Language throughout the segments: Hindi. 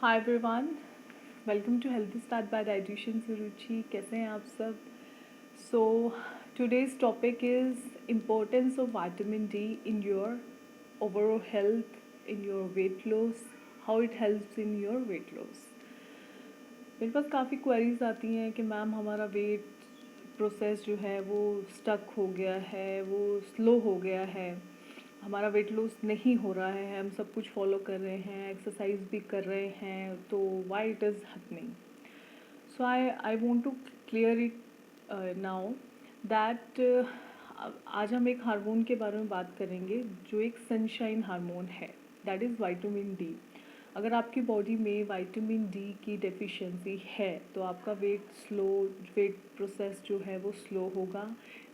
Hi everyone, welcome to healthy start by dietitian Suruchi. कैसे हैं आप सब? So today's topic is importance of vitamin D in your overall health, in your weight loss, how it helps in your weight loss. मेरे पास काफ़ी क्वेरीज आती हैं कि मैम हमारा वेट प्रोसेस जो है वो स्टक हो गया है, वो स्लो हो गया है, हमारा वेट लॉस नहीं हो रहा है, हम सब कुछ फॉलो कर रहे हैं, एक्सरसाइज भी कर रहे हैं, तो why it is happening. So I want to clear it now that आज हम एक हार्मोन के बारे में बात करेंगे जो एक सनशाइन हार्मोन है, दैट इज़ विटामिन डी। अगर आपकी बॉडी में विटामिन डी की डेफिशिएंसी है तो आपका वेट प्रोसेस जो है वो स्लो होगा,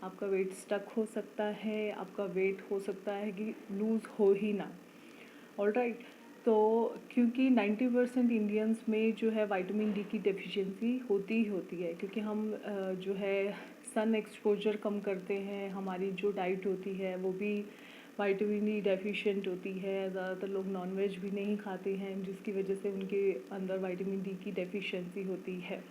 आपका वेट स्टक हो सकता है, आपका वेट हो सकता है कि लूज़ हो ही ना। ऑलराइट, तो क्योंकि 90% इंडियंस में जो है विटामिन डी की डेफिशिएंसी होती ही होती है, क्योंकि हम जो है सन एक्सपोजर कम करते हैं, हमारी जो डाइट होती है वो भी विटामिन डी डेफिशिएंट होती है। ज़्यादातर लोग नॉनवेज भी नहीं खाते हैं, जिसकी वजह से उनके अंदर विटामिन डी की डेफिशिएंसी होती है।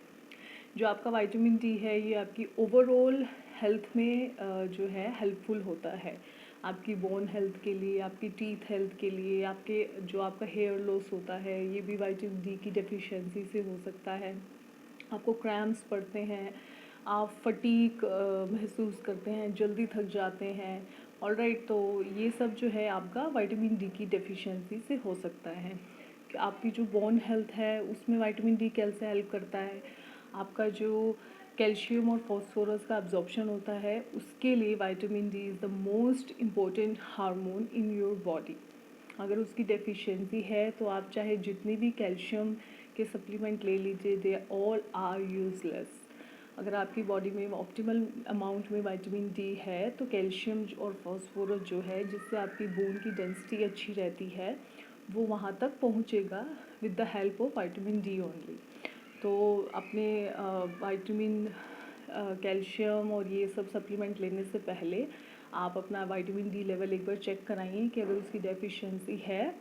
जो आपका विटामिन डी है ये आपकी ओवरऑल हेल्थ में जो है हेल्पफुल होता है, आपकी बोन हेल्थ के लिए, आपकी टीथ हेल्थ के लिए, आपके जो आपका हेयर लॉस होता है ये भी विटामिन डी की डेफिशिएंसी से हो सकता है। आपको क्रैम्प्स पड़ते हैं, आप फटीक महसूस करते हैं, जल्दी थक जाते हैं। ऑलराइट, तो ये सब जो है आपका विटामिन डी की डेफिशिएंसी से हो सकता है। कि आपकी जो बोन हेल्थ है उसमें विटामिन डी कैसे हेल्प करता है, आपका जो कैल्शियम और फॉस्फोरस का अब्जॉर्प्शन होता है उसके लिए vitamin D is the most important hormone in your body. अगर उसकी डेफिशिएंसी है तो आप चाहे जितनी भी कैल्शियम के सप्लीमेंट ले लीजिए, दे ऑल आर यूजलेस। अगर आपकी बॉडी में ऑप्टिमल अमाउंट में विटामिन डी है तो कैल्शियम और फॉस्फोरस जो है, जिससे आपकी बोन की डेंसिटी अच्छी रहती है, वो वहाँ तक पहुँचेगा with the help of vitamin D only. तो अपने विटामिन कैल्शियम और ये सब सप्लीमेंट लेने से पहले आप अपना विटामिन डी लेवल एक बार चेक कराइए कि अगर उसकी डेफिशिएंसी है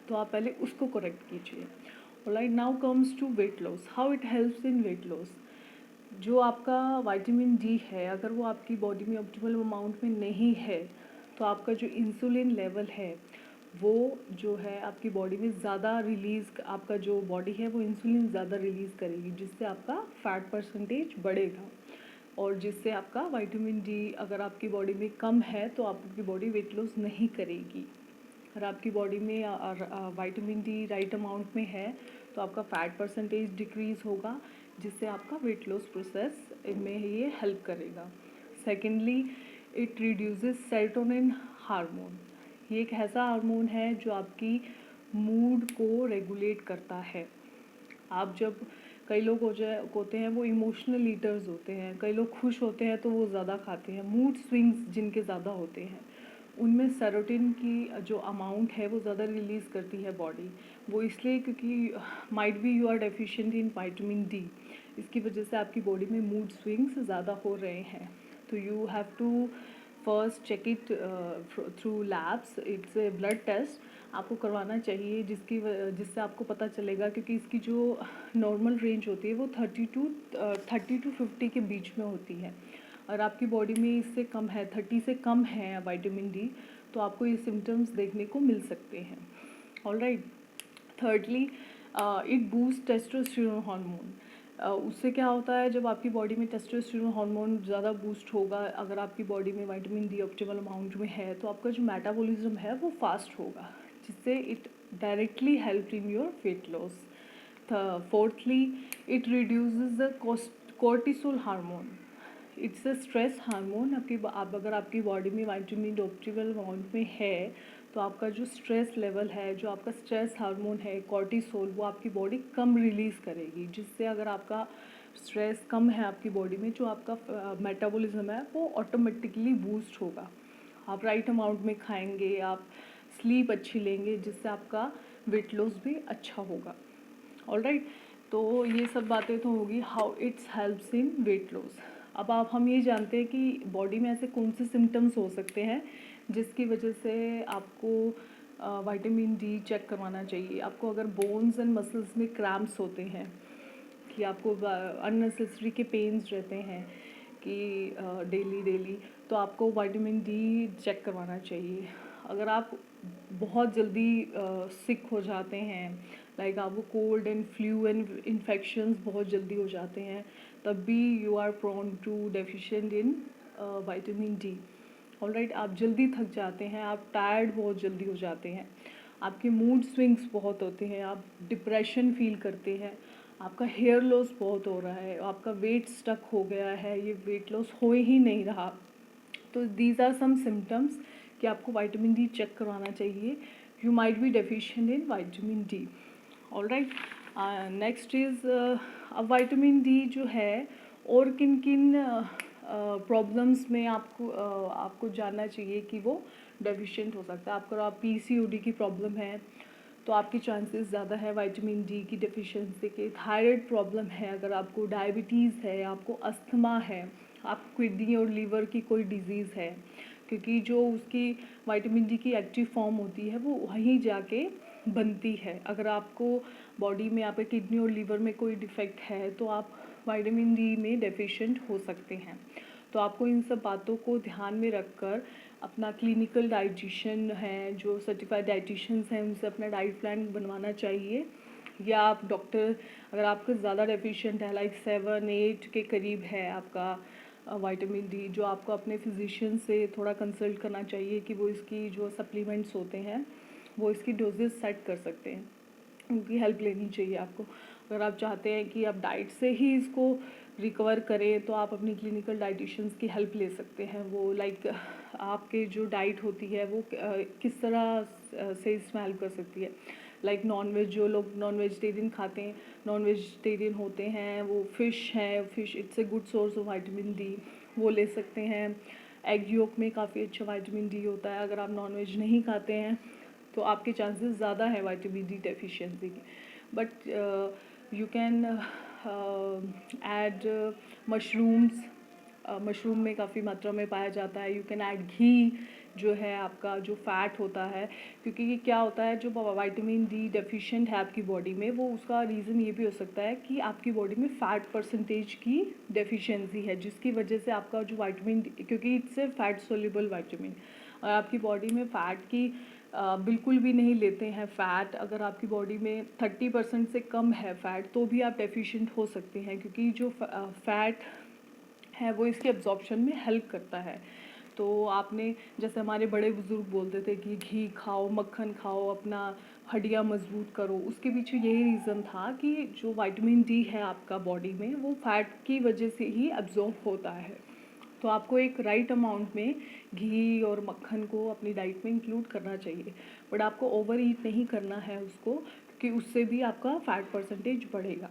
तो आप पहले उसको करेक्ट कीजिए। Alright, now comes to weight loss, how it helps in weight loss. जो आपका विटामिन डी है अगर वो आपकी बॉडी में ऑप्टिमल अमाउंट में नहीं है तो आपका जो इंसुलिन लेवल है वो जो है आपकी बॉडी में ज़्यादा रिलीज़, आपका जो बॉडी है वो इंसुलिन ज़्यादा रिलीज़ करेगी, जिससे आपका फैट परसेंटेज बढ़ेगा और जिससे आपका विटामिन डी अगर आपकी बॉडी में कम है तो आपकी बॉडी वेट लॉस नहीं करेगी। अगर आपकी बॉडी में विटामिन डी राइट अमाउंट में है तो आपका फैट परसेंटेज डिक्रीज़ होगा, जिससे आपका वेट लॉस प्रोसेस में ये हेल्प करेगा। Secondly, it reduces serotonin hormone. ये एक ऐसा हार्मोन है जो आपकी मूड को रेगुलेट करता है। आप जब कई लोग होते हैं वो इमोशनल ईटर्स होते हैं, कई लोग खुश होते हैं तो वो ज़्यादा खाते हैं, मूड स्विंग्स जिनके ज़्यादा होते हैं उनमें सेरोटिन की जो अमाउंट है वो ज़्यादा रिलीज़ करती है बॉडी। वो इसलिए क्योंकि might be you are deficient in vitamin D, इसकी वजह से आपकी बॉडी में मूड स्विंग्स ज़्यादा हो रहे हैं। तो you have to first check it through labs, it's a blood test आपको करवाना चाहिए, जिससे आपको पता चलेगा, क्योंकि इसकी जो नॉर्मल रेंज होती है वो 30 टू 50 के बीच में होती है। और आपकी बॉडी में इससे कम है, 30 से कम है विटामिन डी, तो आपको ये सिम्टम्स देखने को मिल सकते हैं। Alright, thirdly, it boost testosterone hormone. उससे क्या होता है, जब आपकी बॉडी में टेस्टोस्टेरोन हार्मोन ज़्यादा बूस्ट होगा, अगर आपकी बॉडी में विटामिन डी ऑप्टिमल अमाउंट में है तो आपका जो मेटाबॉलिज्म है वो फास्ट होगा, जिससे it directly help in your weight loss. Fourthly, it reduces the cortisol hormone. It's a stress hormone. अगर आपकी बॉडी में विटामिन डी ऑप्टिमल अमाउंट में है तो आपका जो स्ट्रेस लेवल है, जो आपका स्ट्रेस हार्मोन है कॉर्टिसोल, वो आपकी बॉडी कम रिलीज़ करेगी, जिससे अगर आपका स्ट्रेस कम है आपकी बॉडी में, जो आपका मेटाबॉलिज्म है वो ऑटोमेटिकली बूस्ट होगा। आप राइट अमाउंट में खाएंगे, आप स्लीप अच्छी लेंगे, जिससे आपका वेट लॉस भी अच्छा होगा। ऑलराइट, तो ये सब बातें तो होगी how it's helps in weight loss. अब हम ये जानते हैं कि बॉडी में ऐसे कौन से सिम्टम्स हो सकते हैं जिसकी वजह से आपको विटामिन डी चेक करवाना चाहिए आपको। अगर बोन्स एंड मसल्स में क्रैम्प्स होते हैं कि आपको अननेसेसरी के पेन्स रहते हैं कि डेली तो आपको विटामिन डी चेक करवाना चाहिए। अगर आप बहुत जल्दी सिक हो जाते हैं, लाइक आपको cold and flu and infections बहुत जल्दी हो जाते हैं, तब भी you are prone to deficient in vitamin D. Alright, आप जल्दी थक जाते हैं, आप टायर्ड बहुत जल्दी हो जाते हैं, आपके मूड स्विंग्स बहुत होते हैं, आप डिप्रेशन फील करते हैं, आपका हेयर लॉस बहुत हो रहा है, आपका वेट स्टक हो गया है, ये वेट लॉस हो ही नहीं रहा, तो दीज आर सम सिम्टम्स कि आपको विटामिन डी चेक करवाना चाहिए। You might be deficient in vitamin D. Alright, next is अब विटामिन डी जो है और किन किन प्रॉब्लम्स में आपको जानना चाहिए कि वो डेफिशिएंट हो सकता है। आपको आप पीसीओडी की प्रॉब्लम है तो आपके चांसेस ज़्यादा है विटामिन डी की डेफिशिएंसी के। थायराइड प्रॉब्लम है, अगर आपको डायबिटीज़ है, आपको अस्थमा है, आपको किडनी और लीवर की कोई डिजीज़ है, क्योंकि जो उसकी विटामिन डी की एक्टिव फॉर्म होती है वो वहीं जाके बनती है। अगर आपको बॉडी में आपके किडनी और लीवर में कोई डिफेक्ट है तो आप विटामिन डी में डेफिशिएंट हो सकते हैं। तो आपको इन सब बातों को ध्यान में रखकर अपना क्लिनिकल डाइटिशियन है, जो सर्टिफाइड डाइटिशियंस हैं, उनसे अपना डाइट प्लान बनवाना चाहिए। या आप डॉक्टर, अगर आपका ज़्यादा डेफिशिएंट है, लाइक 7-8 के करीब है आपका विटामिन डी, जो आपको अपने फिजिशियन से थोड़ा कंसल्ट करना चाहिए कि वो इसकी जो सप्लीमेंट्स होते हैं वो इसकी डोजेस सेट कर सकते हैं, उनकी हेल्प लेनी चाहिए आपको। अगर आप चाहते हैं कि आप डाइट से ही इसको रिकवर करें तो आप अपनी क्लिनिकल डाइटिशियंस की हेल्प ले सकते हैं। वो लाइक आपके जो डाइट होती है वो किस तरह से इसमें हेल्प कर सकती है। लाइक नॉनवेज, जो लोग नॉन वेजिटेरियन खाते हैं, नॉन वेजिटेरियन होते हैं, वो फ़िश है, fish it's a good source of vitamin D, वो ले सकते हैं। एग योक में काफ़ी अच्छा विटामिन डी होता है। अगर आप नॉन वेज नहीं खाते हैं तो आपके चांसेस ज़्यादा है विटामिन डी डेफिशिएंसी के। But you can add mushrooms, mushroom में काफ़ी मात्रा में पाया जाता है। यू कैन ऐड घी, जो है आपका जो फ़ैट होता है, क्योंकि ये क्या होता है, जो विटामिन डी डेफिशिएंट है आपकी बॉडी में, वो उसका रीज़न ये भी हो सकता है कि आपकी बॉडी में फ़ैट परसेंटेज की डेफिशिएंसी है, जिसकी वजह से आपका जो विटामिन डी, क्योंकि it's a fat soluble vitamin, और आपकी बॉडी में फ़ैट की बिल्कुल भी नहीं लेते हैं फ़ैट, अगर आपकी बॉडी में 30% से कम है फ़ैट तो भी आप डेफिशिएंट हो सकते हैं, क्योंकि जो फ़ैट है वो इसके एब्जॉर्प्शन में हेल्प करता है। तो आपने, जैसे हमारे बड़े बुज़ुर्ग बोलते थे कि घी खाओ, मक्खन खाओ, अपना हड्डियाँ मजबूत करो, उसके पीछे यही रीज़न था कि जो विटामिन डी है आपका बॉडी में वो फ़ैट की वजह से ही एब्जॉर्ब होता है। तो आपको एक राइट अमाउंट में घी और मक्खन को अपनी डाइट में इंक्लूड करना चाहिए, बट आपको ओवर ईट नहीं करना है उसको, क्योंकि उससे भी आपका फ़ैट परसेंटेज बढ़ेगा।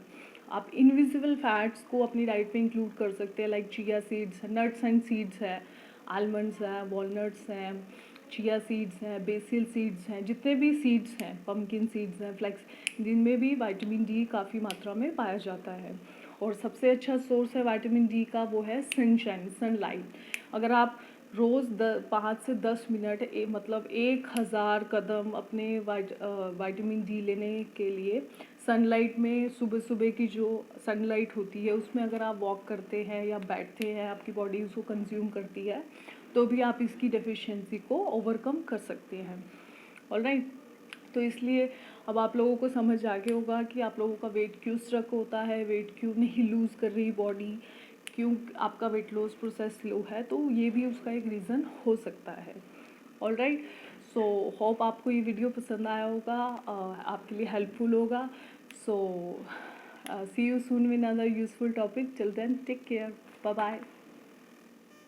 आप इनविजिबल फैट्स को अपनी डाइट में इंक्लूड कर सकते हैं, like chia seeds, nuts and seeds है, आलमंड्स हैं, वॉलनट्स हैं, चिया सीड्स हैं, बेसिल सीड्स हैं, जितने भी सीड्स हैं, पम्पकिन सीड्स हैं, फ्लैक्स, जिनमें भी विटामिन डी काफ़ी मात्रा में पाया जाता है। और सबसे अच्छा सोर्स है विटामिन डी का वो है सनशाइन, सनलाइट। अगर आप रोज़ 5 से 10 मिनट मतलब 1000 कदम अपने विटामिन डी लेने के लिए सनलाइट में, सुबह सुबह की जो सनलाइट होती है उसमें अगर आप वॉक करते हैं या बैठते हैं, आपकी बॉडी उसको कंज्यूम करती है, तो भी आप इसकी डेफिशिएंसी को ओवरकम कर सकते हैं। ऑलराइट, तो इसलिए अब आप लोगों को समझ आ गया होगा कि आप लोगों का वेट क्यों स्ट्रक होता है, वेट क्यों नहीं लूज़ कर रही बॉडी, क्यों आपका वेट लॉस प्रोसेस स्लो है, तो ये भी उसका एक रीज़न हो सकता है। ऑलराइट, सो होप आपको ये वीडियो पसंद आया होगा, आपके लिए हेल्पफुल होगा। So see you soon with another useful topic. Till then take care, bye bye.